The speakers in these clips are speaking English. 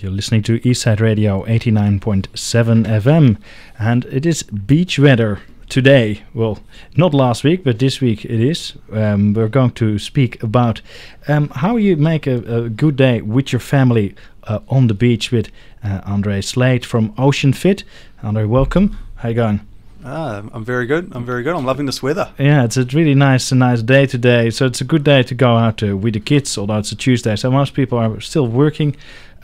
You're listening to Eastside Radio 89.7 FM, and it is beach weather today. Well, not last week, but this week it is. We're going to speak about how you make a good day with your family on the beach with Andre Slade from OceanFit. Andre, welcome. How you going? I'm very good. I'm loving this weather. Yeah, it's a really nice day today. So it's a good day to go out with the kids, although it's a Tuesday. So most people are still working.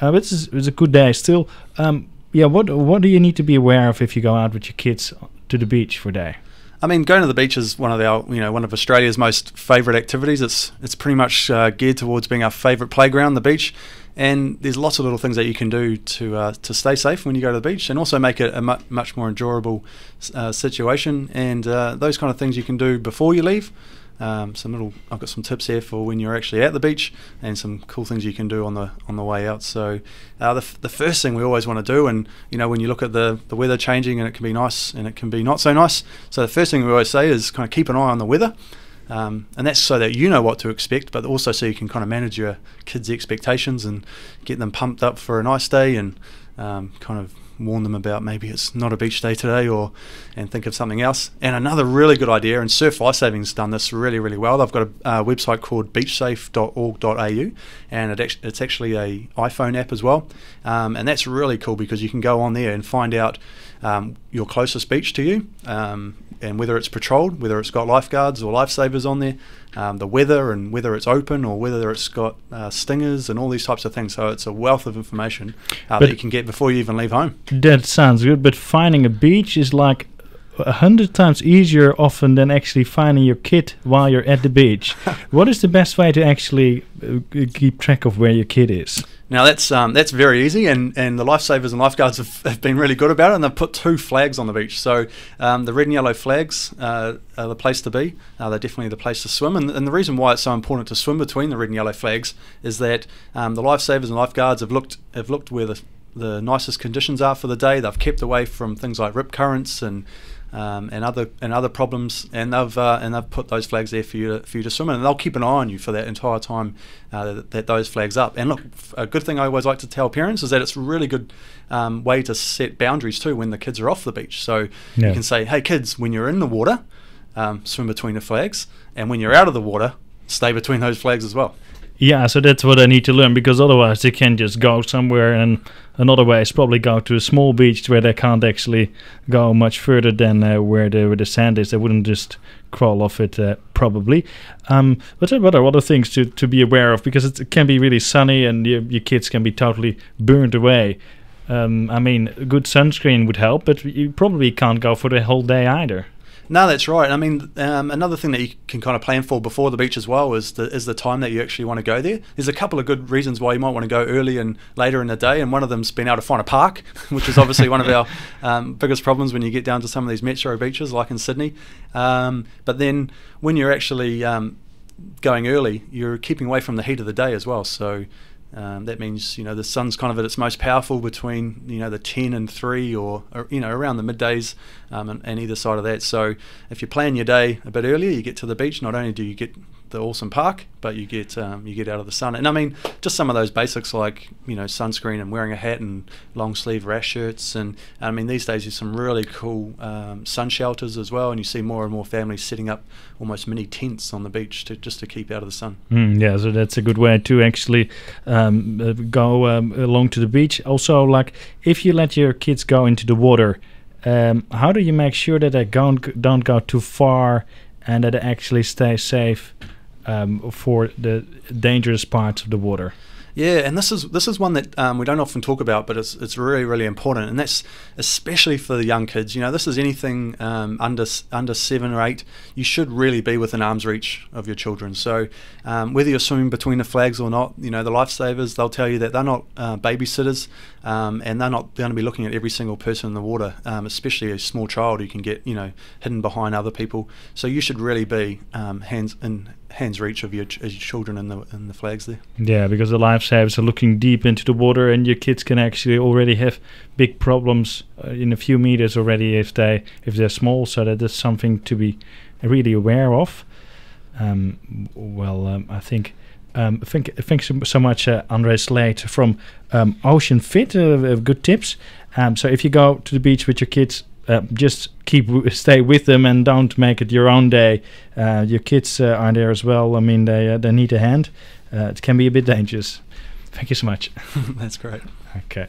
But it's a good day still. What do you need to be aware of if you go out with your kids to the beach for a day? I mean, going to the beach is one of Australia's most favourite activities. It's pretty much geared towards being our favourite playground, the beach. And there's lots of little things that you can do to stay safe when you go to the beach, and also make it a much more enjoyable situation. And those kind of things you can do before you leave. I've got some tips here for when you're actually at the beach, and some cool things you can do on the way out. So the first thing we always want to do, and when you look at the weather changing, and it can be nice and it can be not so nice. So the first thing we always say is kind of keep an eye on the weather. And that's so that you know what to expect, but also so you can kind of manage your kids' expectations and get them pumped up for a nice day, and kind of warn them about maybe it's not a beach day today, and think of something else. And another really good idea, and Surf Lifesaving's done this really, really well. They've got a website called beachsafe.org.au, and it's actually a iPhone app as well. And that's really cool because you can go on there and find out your closest beach to you, and whether it's patrolled, whether it's got lifeguards or lifesavers on there, the weather, and whether it's open or whether it's got stingers and all these types of things. So it's a wealth of information that you can get before you even leave home. That sounds good, but finding a beach is like 100 times easier often than actually finding your kid while you're at the beach. What is the best way to actually keep track of where your kid is? Now that's very easy, and the lifesavers and lifeguards have been really good about it, and they've put 2 flags on the beach. So the red and yellow flags are the place to be. They're definitely the place to swim, and the reason why it's so important to swim between the red and yellow flags is that the lifesavers and lifeguards have looked where the nicest conditions are for the day. They've kept away from things like rip currents and other problems, and they've put those flags there for you to swim in, and they'll keep an eye on you for that entire time that those flags up. And look, a good thing I always like to tell parents is that it's a really good way to set boundaries too when the kids are off the beach. So you can say, hey kids, when you're in the water, swim between the flags, and when you're out of the water, stay between those flags as well. Yeah, so that's what I need to learn, because otherwise they can just go somewhere, and another way is probably go to a small beach where they can't actually go much further than where the sand is. They wouldn't just crawl off it probably. But what are other things to be aware of, because it can be really sunny and your kids can be totally burnt away. I mean, a good sunscreen would help, but you probably can't go for the whole day either. No, that's right. I mean, another thing that you can kind of plan for before the beach as well is the time that you actually want to go there. There's a couple of good reasons why you might want to go early and later in the day, and one of them's being able to find a park, which is obviously one of our biggest problems when you get down to some of these metro beaches like in Sydney. But then when you're actually going early, you're keeping away from the heat of the day as well. So that means the sun's kind of at its most powerful between the 10 and 3 or around the middays, and either side of that. So if you plan your day a bit earlier, you get to the beach. Not only do you get the awesome park, but you get out of the sun. And I mean, just some of those basics like sunscreen and wearing a hat and long sleeve rash shirts. And I mean, these days there's some really cool sun shelters as well, and you see more and more families setting up almost mini tents on the beach just to keep out of the sun. Yeah, so that's a good way to actually go along to the beach. Also, like if you let your kids go into the water, how do you make sure that they don't go too far and that they actually stay safe for the dangerous parts of the water? Yeah, and this is one that we don't often talk about, but it's really, really important, and that's especially for the young kids. This is anything under 7 or 8. You should really be within arm's reach of your children. So whether you're swimming between the flags or not, the lifesavers, they'll tell you that they're not babysitters, and they're not going to be looking at every single person in the water, especially a small child who can get hidden behind other people. So you should really be hands reach of your children in the flags there. Yeah, because the lifesavers are looking deep into the water, and your kids can actually already have big problems in a few meters already if they're small. So that is something to be really aware of. I think Thanks so much, Andre Slade from OceanFit, of good tips. So if you go to the beach with your kids, just stay with them and don't make it your own day. Your kids are there as well. I mean, they need a hand. It can be a bit dangerous. Thank you so much. That's great. Okay.